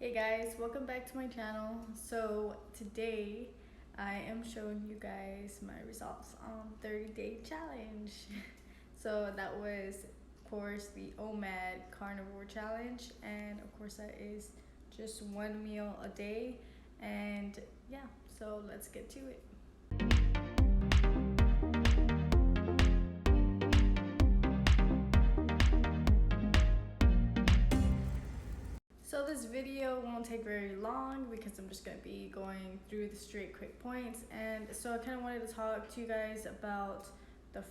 Hey guys, welcome back to my channel. So today I am showing you guys my results on 30-day challenge. So that was of course the OMAD Carnivore challenge, and of course that is just one meal a day. And yeah, so let's get to it. So this video won't take very long because I'm just going to be going through the straight quick points. And so I kind of wanted to talk to you guys about the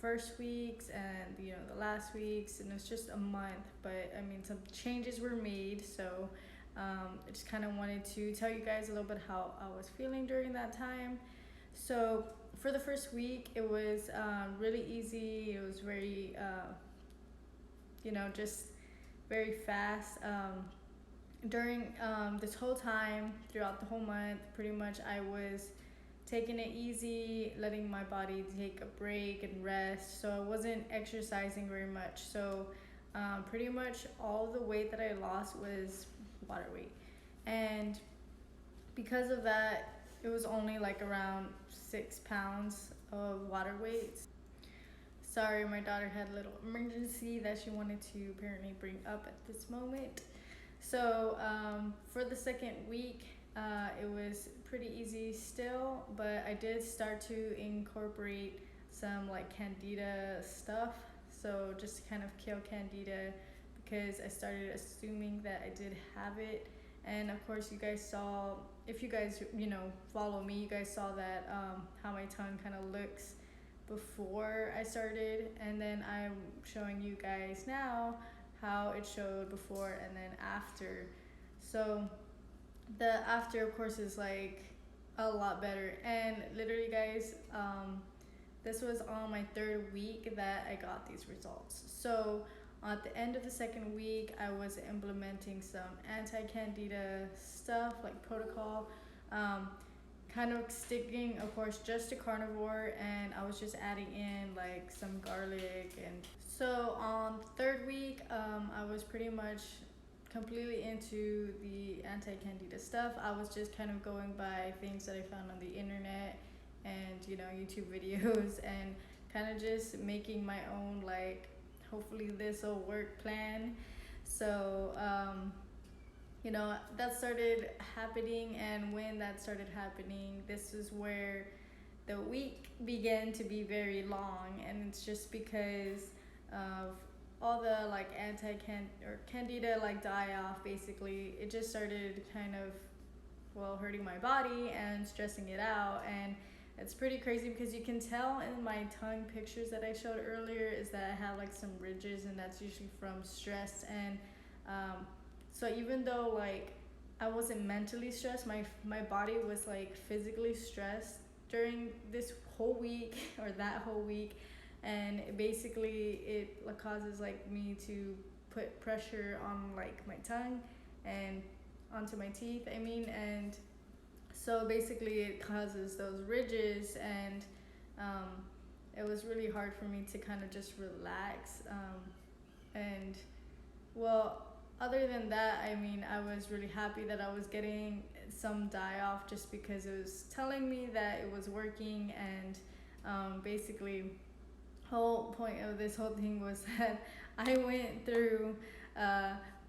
first weeks and the last weeks, and it's just a month, but I mean some changes were made. So I just kind of wanted to tell you guys a little bit how I was feeling during that time. So for the first week, it was really easy. It was very just very fast. During this whole time, throughout the whole month, pretty much I was taking it easy, letting my body take a break and rest. So I wasn't exercising very much. So pretty much all the weight that I lost was water weight. And because of that, it was only like around 6 pounds of water weight. Sorry, my daughter had a little emergency that she wanted to apparently bring up at this moment. So for the second week, it was pretty easy still, but I did start to incorporate some like candida stuff. So just to kind of kill candida, because I started assuming that I did have it. And of course, you guys saw, if you guys follow me, you guys saw that how my tongue kind of looks before I started, and then I'm showing you guys now how it showed before and then after. So the after, of course, is like a lot better. And literally, guys, this was on my third week that I got these results. So at the end of the second week, I was implementing some anti-candida stuff like protocol. Kind of sticking, of course, just to carnivore, and I was just adding in like some garlic. And so on third week, I was pretty much completely into the anti-candida stuff. I was just kind of going by things that I found on the internet and YouTube videos, and kind of just making my own, like, hopefully this will work plan. So that started happening, and when that started happening, this is where the week began to be very long. And it's just because of all the like candida like die off. Basically, it just started kind of hurting my body and stressing it out. And it's pretty crazy because you can tell in my tongue pictures that I showed earlier is that I have like some ridges, and that's usually from stress. And so even though like I wasn't mentally stressed, my body was like physically stressed during this whole week or that whole week. And basically it causes like me to put pressure on like my tongue and onto my teeth, I mean. And so basically it causes those ridges. And it was really hard for me to kind of just relax. And well, other than that, I mean, I was really happy that I was getting some die off, just because it was telling me that it was working. And basically, whole point of this whole thing was that I went through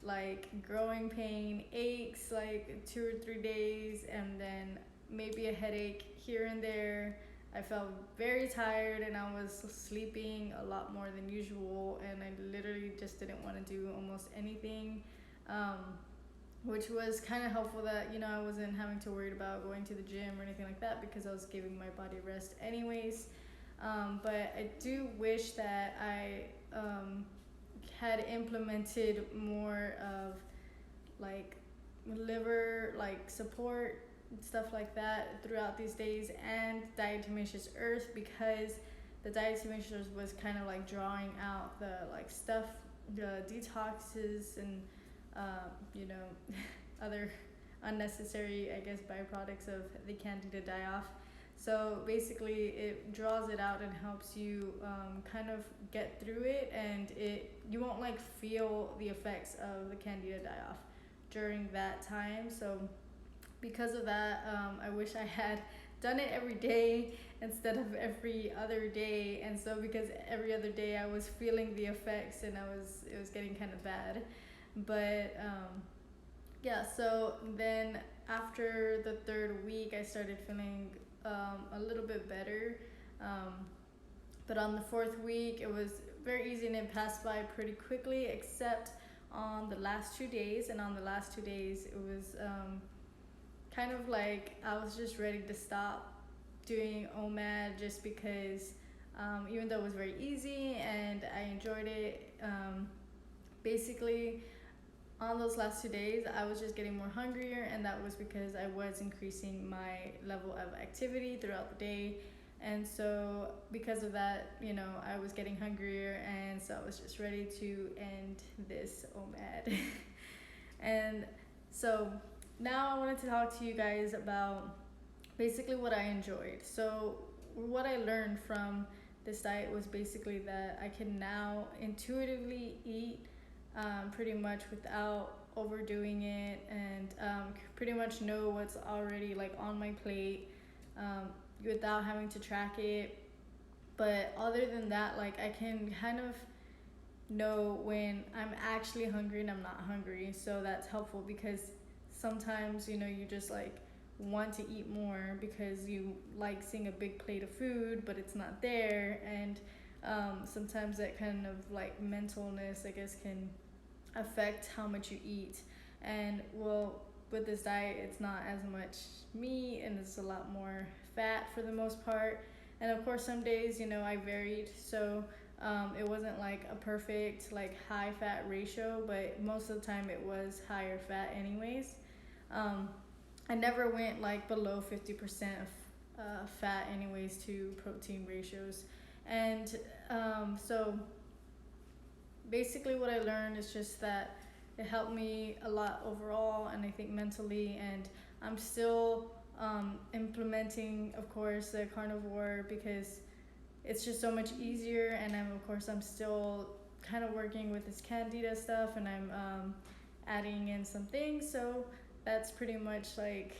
like growing pain, aches like 2 or 3 days, and then maybe a headache here and there. I felt very tired, and I was sleeping a lot more than usual, and I literally just didn't want to do almost anything, um, which was kind of helpful that I wasn't having to worry about going to the gym or anything like that, because I was giving my body rest anyways. But I do wish that I had implemented more of like liver like support, stuff like that, throughout these days, and diatomaceous earth, because the diatomaceous was kind of like drawing out the like stuff, the detoxes, and other unnecessary, I guess, byproducts of the candida die off. So basically it draws it out and helps you kind of get through it, and you won't like feel the effects of the candida die off during that time. So because of that, I wish I had done it every day instead of every other day. And so because every other day I was feeling the effects and it was getting kind of bad. But yeah, so then after the third week I started feeling a little bit better. But on the fourth week it was very easy and it passed by pretty quickly, except on the last 2 days. And on the last 2 days it was kind of like I was just ready to stop doing OMAD, just because even though it was very easy and I enjoyed it, basically on those last 2 days I was just getting more hungrier, and that was because I was increasing my level of activity throughout the day. And so because of that, I was getting hungrier, and so I was just ready to end this OMAD. And so now I wanted to talk to you guys about basically what I enjoyed. So what I learned from this diet was basically that I can now intuitively eat pretty much without overdoing it, and pretty much know what's already like on my plate without having to track it. But other than that, like, I can kind of know when I'm actually hungry and I'm not hungry. So that's helpful, because sometimes you just like want to eat more because you like seeing a big plate of food but it's not there. And sometimes that kind of like mentalness, I guess, can affect how much you eat. And well, with this diet it's not as much meat and it's a lot more fat for the most part. And of course some days I varied, so it wasn't like a perfect like high fat ratio, but most of the time it was higher fat anyways. I never went like below 50% of fat anyways to protein ratios. And so basically what I learned is just that it helped me a lot overall, and I think mentally. And I'm still implementing, of course, the carnivore because it's just so much easier. And I'm still kind of working with this candida stuff, and I'm adding in some things. So that's pretty much like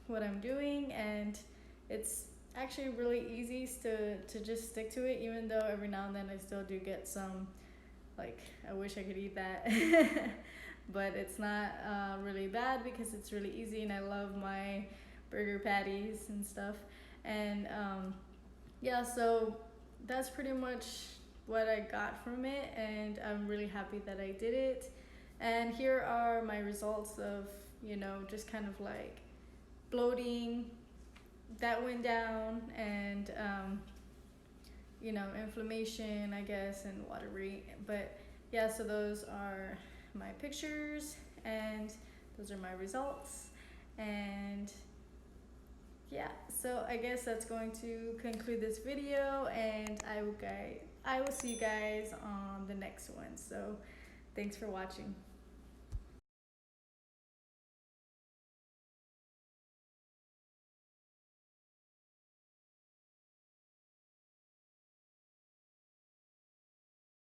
what I'm doing, and it's actually really easy to just stick to it, even though every now and then I still do get some like I wish I could eat that. But it's not really bad because it's really easy, and I love my burger patties and stuff. And yeah, so that's pretty much what I got from it, and I'm really happy that I did it. And here are my results of just kind of like bloating that went down, and inflammation, I guess, and water weight. But yeah, so those are my pictures and those are my results. And yeah, so I guess that's going to conclude this video, and I will see you guys on the next one. So thanks for watching.